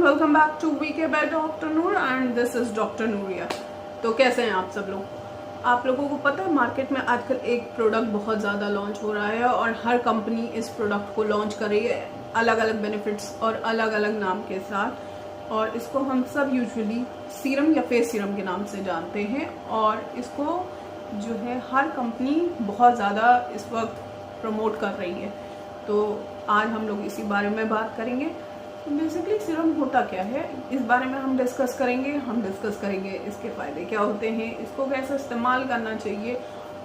Welcome back to VK by doctor Noor and this is doctor Nooria. तो कैसे हैं आप सब लोग? आप लोगों को पता है मार्केट में आजकल एक प्रोडक्ट बहुत ज़्यादा लॉन्च हो रहा है और हर कंपनी इस प्रोडक्ट को लॉन्च कर रही है अलग अलग बेनिफिट्स और अलग अलग नाम के साथ। और इसको हम सब यूजुअली सीरम या फेस सीरम के नाम से जानते हैं और इसको जो है हर कंपनी बहुत ज़्यादा इस वक्त प्रमोट कर रही है। तो आज हम लोग इसी बारे में बात करेंगे। बेसिकली सीरम होता क्या है इस बारे में हम डिस्कस करेंगे इसके फ़ायदे क्या होते हैं, इसको कैसे इस्तेमाल करना चाहिए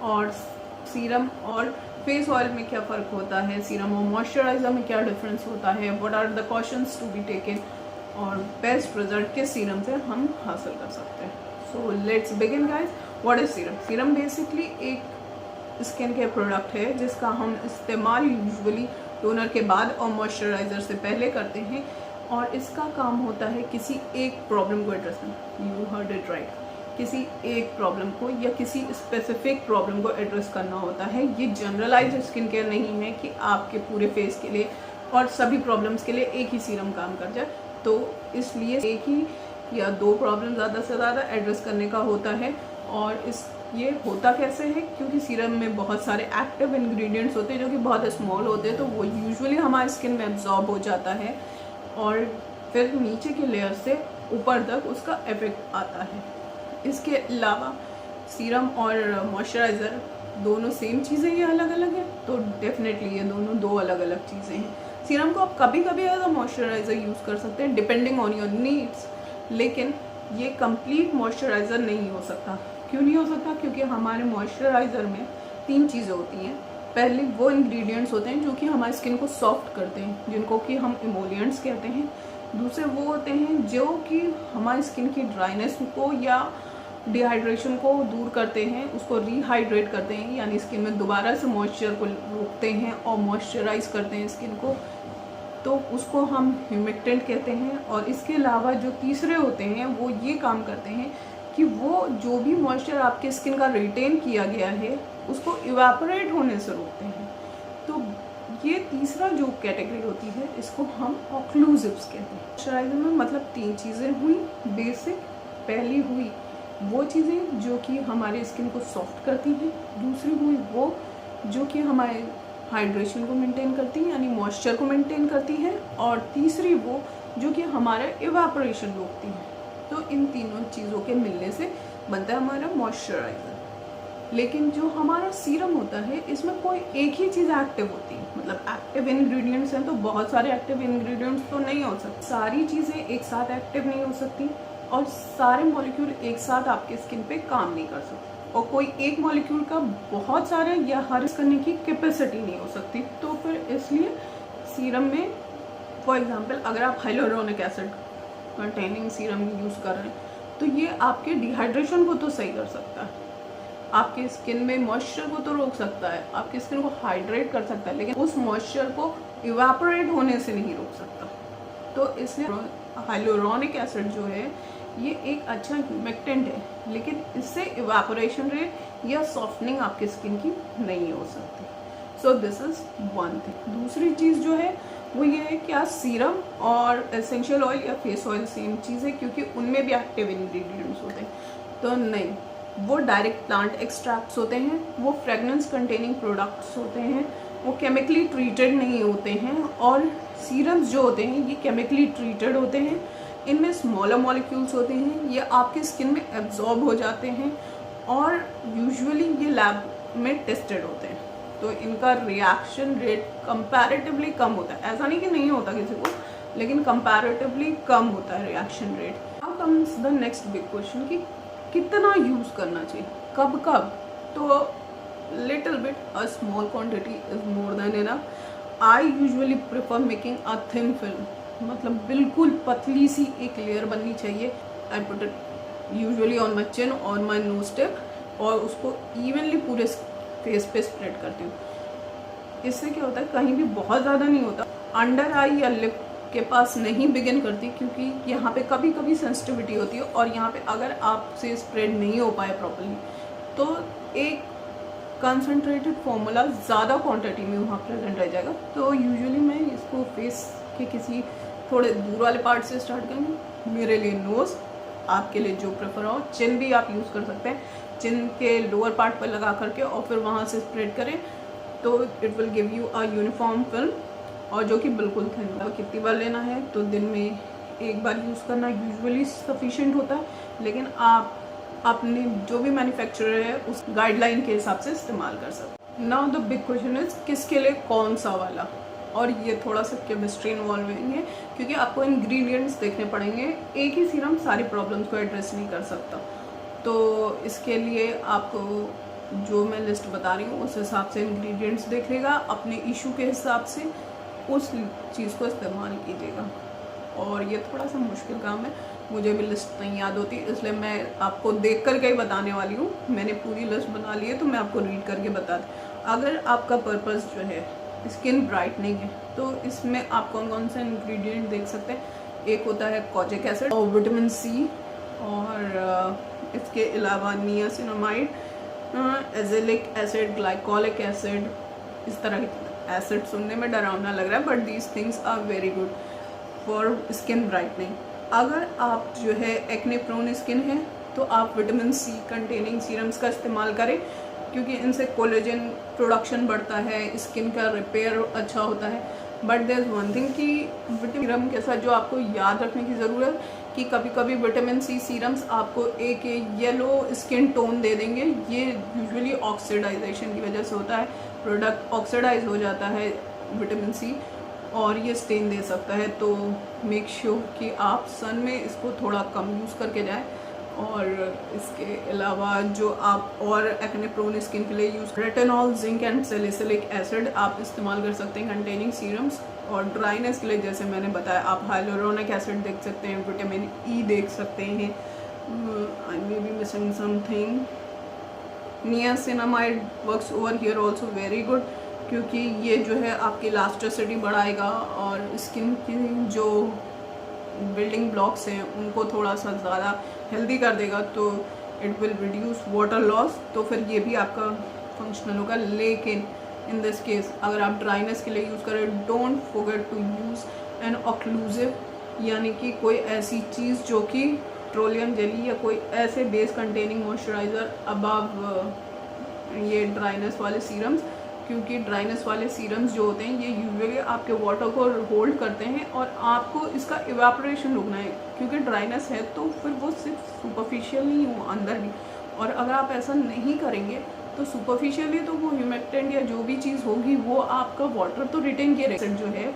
और सीरम और फेस ऑयल में क्या फ़र्क होता है, सीरम और मॉइस्चराइज़र में क्या डिफरेंस होता है, what are the cautions to be taken और बेस्ट रिजल्ट किस सीरम से हम हासिल कर सकते हैं। So let's begin guys. What is serum? Serum basically एक स्किन केयर प्रोडक्ट है जिसका हम इस्तेमाल यूजुअली टोनर के बाद और मॉइस्चराइज़र से पहले करते हैं और इसका काम होता है किसी एक प्रॉब्लम को एड्रेस करना। यू हर्ड इट राइट, किसी एक प्रॉब्लम को या किसी स्पेसिफिक प्रॉब्लम को एड्रेस करना होता है। ये जनरलाइज स्किन केयर नहीं है कि आपके पूरे फेस के लिए और सभी प्रॉब्लम्स के लिए एक ही सीरम काम कर जाए। तो इसलिए एक ही या दो प्रॉब्लम ज़्यादा से ज़्यादा एड्रेस करने का होता है। और ये होता कैसे है, क्योंकि सीरम में बहुत सारे एक्टिव इंग्रेडिएंट्स होते हैं जो कि बहुत स्मॉल होते हैं, तो वो यूजुअली हमारे स्किन में एब्जॉर्ब हो जाता है और फिर नीचे के लेयर से ऊपर तक उसका इफेक्ट आता है। इसके अलावा सीरम और मॉइस्चराइज़र दोनों सेम चीज़ें ये अलग अलग है, तो डेफिनेटली ये दोनों दो अलग अलग चीज़ें हैं। सीरम को आप कभी कभी एज अ मॉइस्चराइज़र यूज़ कर सकते हैं डिपेंडिंग ऑन योर नीड्स, लेकिन ये कंप्लीट मॉइस्चराइज़र नहीं हो सकता। क्यों नहीं हो सकता? क्योंकि हमारे मॉइस्चराइज़र में तीन चीज़ें होती हैं। पहले वो इंग्रेडिएंट्स होते हैं जो कि हमारी स्किन को सॉफ्ट करते हैं, जिनको कि हम इमोलिएंट्स कहते हैं। दूसरे वो होते हैं जो कि हमारी स्किन की ड्राइनेस को या डिहाइड्रेशन को दूर करते हैं, उसको रीहाइड्रेट करते हैं, यानी स्किन में दोबारा से मॉइस्चर को रोकते हैं और मॉइस्चराइज करते हैं स्किन को, तो उसको हम ह्यूमिक्टेंट कहते हैं। और इसके अलावा जो तीसरे होते हैं वो ये काम करते हैं कि वो जो भी मॉइस्चर आपके स्किन का रिटेन किया गया है उसको इवेपोरेट होने से रोकते हैं। तो ये तीसरा जो कैटेगरी होती है इसको हम ऑक्लूसिव्स कहते हैं। मॉइस्चराइजर में मतलब तीन चीज़ें हुई बेसिक। पहली हुई वो चीज़ें जो कि हमारे स्किन को सॉफ्ट करती हैं, दूसरी हुई वो जो कि हमारे हाइड्रेशन को मेंटेन करती है यानी मॉइस्चर को मेंटेन करती है, और तीसरी वो जो कि हमारा इवेपोरेशन रोकती है। तो इन तीनों चीज़ों के मिलने से बनता है हमारा मॉइस्चराइज़र। लेकिन जो हमारा सीरम होता है इसमें कोई एक ही चीज़ एक्टिव होती है, मतलब एक्टिव इंग्रेडिएंट्स हैं तो बहुत सारे एक्टिव इंग्रेडिएंट्स तो नहीं हो सकते, सारी चीज़ें एक साथ एक्टिव नहीं हो सकती और सारे मॉलिक्यूल एक साथ आपके स्किन पे काम नहीं कर सकते, और कोई एक मॉलिक्यूल का बहुत सारे या हर करने की कैपेसिटी नहीं हो सकती। तो फिर इसलिए सीरम में फॉर एग्जांपल अगर आप hyaluronic acid containing serum use कर रहे हैं तो ये आपके डिहाइड्रेशन को तो सही कर सकता है, आपके स्किन में मॉइस्चर को तो रोक सकता है, आपकी स्किन को हाइड्रेट कर सकता है, लेकिन उस मॉइस्चर को इवेपोरेट होने से नहीं रोक सकता। तो इसलिए हाइलुरोनिक एसिड जो है ये एक अच्छा ह्यूमिक्टेंट है, लेकिन इससे इवेपोरेशन रेट या सॉफ्टनिंग आपकी स्किन की नहीं हो सकती। So this is one thing. दूसरी चीज़ जो है वो ये है क्या सीरम और एसेंशियल ऑयल या फेस ऑयल सेम चीज़ है, क्योंकि उनमें भी एक्टिव इंग्रेडिएंट्स होते हैं। तो नहीं, वो डायरेक्ट प्लांट एक्सट्रैक्ट्स होते हैं, वो फ्रेगनेंस कंटेनिंग प्रोडक्ट्स होते हैं, वो केमिकली ट्रीटेड नहीं होते हैं। और सीरम्स जो होते हैं ये केमिकली ट्रीटेड होते हैं, इनमें स्मॉलर मॉलिक्यूल्स होते हैं, ये आपकी स्किन में एब्जॉर्ब हो जाते हैं और यूजुअली ये लैब में टेस्टेड होते हैं। तो इनका रिएक्शन रेट कंपैरेटिवली कम होता है, ऐसा नहीं कि नहीं होता किसी को, लेकिन कंपैरेटिवली कम होता है reaction rate. Now comes the next big question कि कितना यूज़ करना चाहिए, कब कब? तो little bit, a small quantity is more than enough. I usually prefer making a thin film, मतलब बिल्कुल पतली सी एक लेयर बननी चाहिए। I put it usually on my chin, on my nose tip, और उसको इवनली पूरे फेस पे स्प्रेड करती हूँ। इससे क्या होता है, कहीं भी बहुत ज़्यादा नहीं होता, अंडर आई या लिप के पास नहीं बिगिन करती, क्योंकि यहाँ पे कभी कभी सेंसिटिविटी होती है और यहाँ पे अगर आपसे स्प्रेड नहीं हो पाए प्रॉपर्ली तो एक कंसनट्रेटेड फॉर्मूला ज़्यादा क्वांटिटी में वहाँ प्रेजेंट रह जाएगा। तो यूजुअली मैं इसको फेस के किसी थोड़े दूर वाले पार्ट से स्टार्ट करेंगे। मेरे लिए नोज़, आपके लिए जो प्रेफर हो। चिन भी आप यूज़ कर सकते हैं, चिन के लोअर पार्ट पर लगा करके और फिर वहाँ से स्प्रेड करें तो it will give you a uniform film, और जो कि बिल्कुल थिन। कितनी बार लेना है तो दिन में एक बार यूज़ करना यूजुअली सफिशिएंट होता है, लेकिन आप अपने जो भी मैन्युफैक्चरर है उस गाइडलाइन के हिसाब से इस्तेमाल कर सकते हैं। Now the big question is किसके लिए कौन सा वाला, और ये थोड़ा सा केमिस्ट्री इन्वॉल्विंग है क्योंकि आपको इंग्रेडिएंट्स देखने पड़ेंगे। एक ही सीरम सारी प्रॉब्लम्स को एड्रेस नहीं कर सकता, तो इसके लिए आपको जो मैं लिस्ट बता रही हूँ उस हिसाब से इंग्रेडिएंट्स देखिएगा, अपने इशू के हिसाब से उस चीज़ को इस्तेमाल कीजिएगा। और ये थोड़ा सा मुश्किल काम है, मुझे भी लिस्ट नहीं याद होती, इसलिए मैं आपको देख करके ही बताने वाली हूँ। मैंने पूरी लिस्ट बना ली है तो मैं आपको रीड करके बता दूँ। अगर आपका पर्पस जो है स्किन ब्राइटनिंग है तो इसमें आप कौन कौन से इंग्रेडिएंट देख सकते हैं। एक होता है कोजिक एसिड और विटामिन सी, और इसके अलावा niacinamide, azelaic acid, glycolic acid, इस तरह के एसिड सुनने में डरावना लग रहा है but these things are very good for skin brightening. अगर आप जो है एक्ने प्रोन स्किन है तो आप विटामिन सी कंटेनिंग सीरम्स का इस्तेमाल करें क्योंकि इनसे कोलेजन प्रोडक्शन बढ़ता है, स्किन का रिपेयर अच्छा होता है। But there is one thing कि विटामिन सीरम के साथ जो आपको याद रखने की ज़रूरत कि कभी कभी विटामिन सी सीरम्स आपको एक येलो स्किन टोन दे देंगे। ये यूजुअली ऑक्सीडाइजेशन की वजह से होता है, प्रोडक्ट ऑक्सीडाइज हो जाता है विटामिन सी और ये स्टेन दे सकता है। तो मेक श्योर कि आप सन में इसको थोड़ा कम यूज़ करके जाएं। और इसके अलावा जो आप और एक्ने प्रोन स्किन के लिए use retinol, zinc and salicylic acid आप इस्तेमाल कर सकते हैं कंटेनिंग सीरम्स। और ड्राइनेस के लिए जैसे मैंने बताया आप हाइलुरोनिक एसिड देख सकते हैं, विटामिन ई देख सकते हैं, I may be missing something. Niacinamide works over here also very good क्योंकि ये जो है आपकी इलास्टिसिटी बढ़ाएगा और स्किन की जो बिल्डिंग ब्लॉक्स हैं उनको थोड़ा सा ज़्यादा हेल्दी कर देगा, तो it will reduce water loss, तो फिर ये भी आपका फंक्शनल होगा। लेकिन इन दिस केस अगर आप ड्राइनेस के लिए यूज़ करें, don't forget to use an occlusive, यानी कि कोई ऐसी चीज़ जो कि पेट्रोलियम जेली या कोई ऐसे बेस कंटेनिंग मॉइस्चराइज़र अबव ये ड्राइनेस वाले सीरम्स, क्योंकि ड्राइनेस वाले सीरम्स जो होते हैं ये यूजुअली आपके वाटर को होल्ड करते हैं और आपको इसका इवेपोरेशन रुकना है क्योंकि ड्राइनेस है तो फिर वो सिर्फ सुपरफिशियल नहीं हो अंदर भी। और अगर आप ऐसा नहीं करेंगे तो सुपरफिशियली तो वो ह्यूमेक्टेंट या जो भी चीज़ होगी वो आपका वाटर तो रिटेन किए रहे। जो है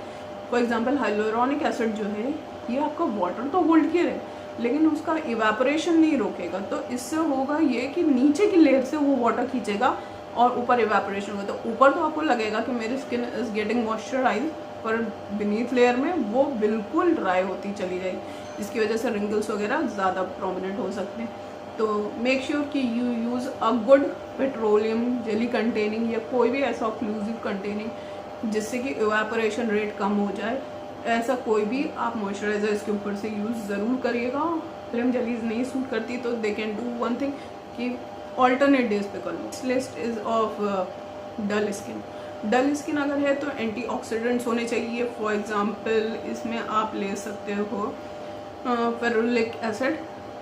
फॉर एग्जांपल हाइलुरोनिक एसिड जो है ये आपका वाटर तो होल्ड किए रहे लेकिन उसका इवेपोरेशन नहीं रोकेगा, तो इससे होगा ये कि नीचे की लेयर से वो वाटर खींचेगा और ऊपर इवेपोरेशन होगा। तो ऊपर तो आपको लगेगा कि मेरी स्किन इज़ गेटिंग मॉइस्चराइज, पर बीनीथ लेयर में वो बिल्कुल ड्राई होती चली जाएगी, इसकी वजह से रिंकल्स वगैरह ज़्यादा प्रोमिनेंट हो सकते हैं। तो मेक श्योर कि you use a good petroleum jelly containing या कोई भी ऐसा ऑक्लूसिव कंटेनिंग जिससे कि इवेपोरेशन रेट कम हो जाए, ऐसा कोई भी आप मॉइस्चराइज़र इसके ऊपर से यूज़ ज़रूर करिएगा। पेट्रोलियम जेलीज नहीं सूट करती तो they can do one thing कि ऑल्टरनेट डेज पे कर लो। This list is of dull skin. Dull skin अगर है तो एंटीऑक्सीडेंट्स होने चाहिए। फॉर एग्जांपल इसमें आप ले सकते हो फेरुलिक एसिड,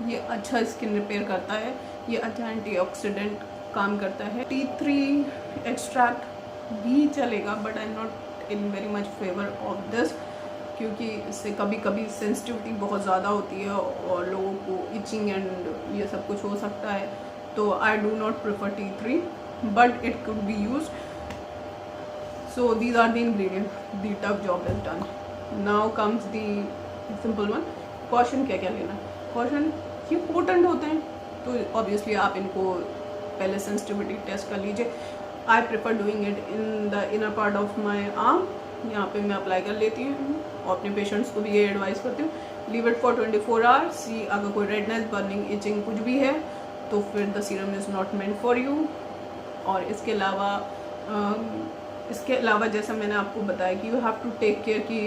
ये अच्छा स्किन रिपेयर करता है, ये अच्छा एंटीऑक्सीडेंट काम करता है। T3 एक्सट्रैक्ट भी चलेगा but I am not in very much favour of this क्योंकि इससे कभी कभी सेंसिटिविटी बहुत ज़्यादा होती है और लोगों को इचिंग एंड ये सब कुछ हो सकता है, तो I do not prefer T3 but it could be use. So these are the ingredient, the tough job is done. Now comes the simple one, caution क्या क्या लेना है। कॉशन ये पोटेंट होते हैं तो ऑब्वियसली आप इनको पहले सेंसिटिविटी टेस्ट कर लीजिए। I prefer doing it in the inner part of my arm, यहाँ पे मैं अप्लाई कर लेती हूँ और अपने पेशेंट्स को भी ये एडवाइस करती हूँ, लीव इट फॉर 24 आवर्स। सी अगर कोई रेडनेस, बर्निंग, इचिंग कुछ भी है तो फिर the serum is not meant for you. और इसके अलावा जैसा मैंने आपको बताया कि you have to take care कि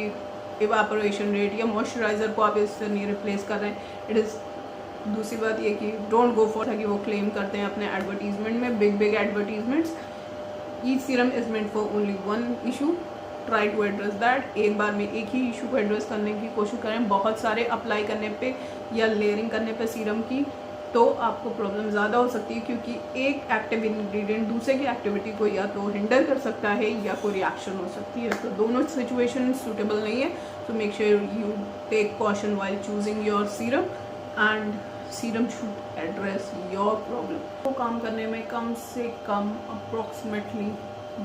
इवेपोरेशन रेट या मॉइस्चराइज़र को आप इससे नहीं रिप्लेस कर रहे हैं। इट इज़ दूसरी बात ये कि डोंट गो फॉर कि वो क्लेम करते हैं अपने एडवर्टीजमेंट में, big advertisements, each serum is meant for only one issue try to address that. एक बार में एक ही इशू को एड्रेस करने की कोशिश करें। बहुत सारे अप्लाई करने पे या लेयरिंग करने पे सीरम की तो आपको प्रॉब्लम ज़्यादा हो सकती है, क्योंकि एक एक्टिव इंग्रेडिएंट दूसरे की एक्टिविटी को या तो हिंडर कर सकता है या कोई रिएक्शन हो सकती है। तो दोनों सिचुएशन सूटेबल नहीं है। So make sure you take caution while choosing your serum and serum should address your problem. तो काम करने में कम से कम अप्रोक्सीमेटली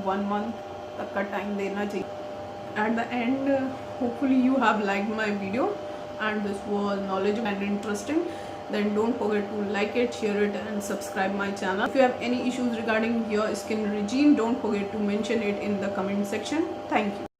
1 मंथ तक का टाइम देना चाहिए। At the end hopefully you have liked my video and this was knowledgeable and interesting. Then don't forget to like it, share it and subscribe my channel. If you have any issues regarding your skin regime, don't forget to mention it in the comment section. Thank you.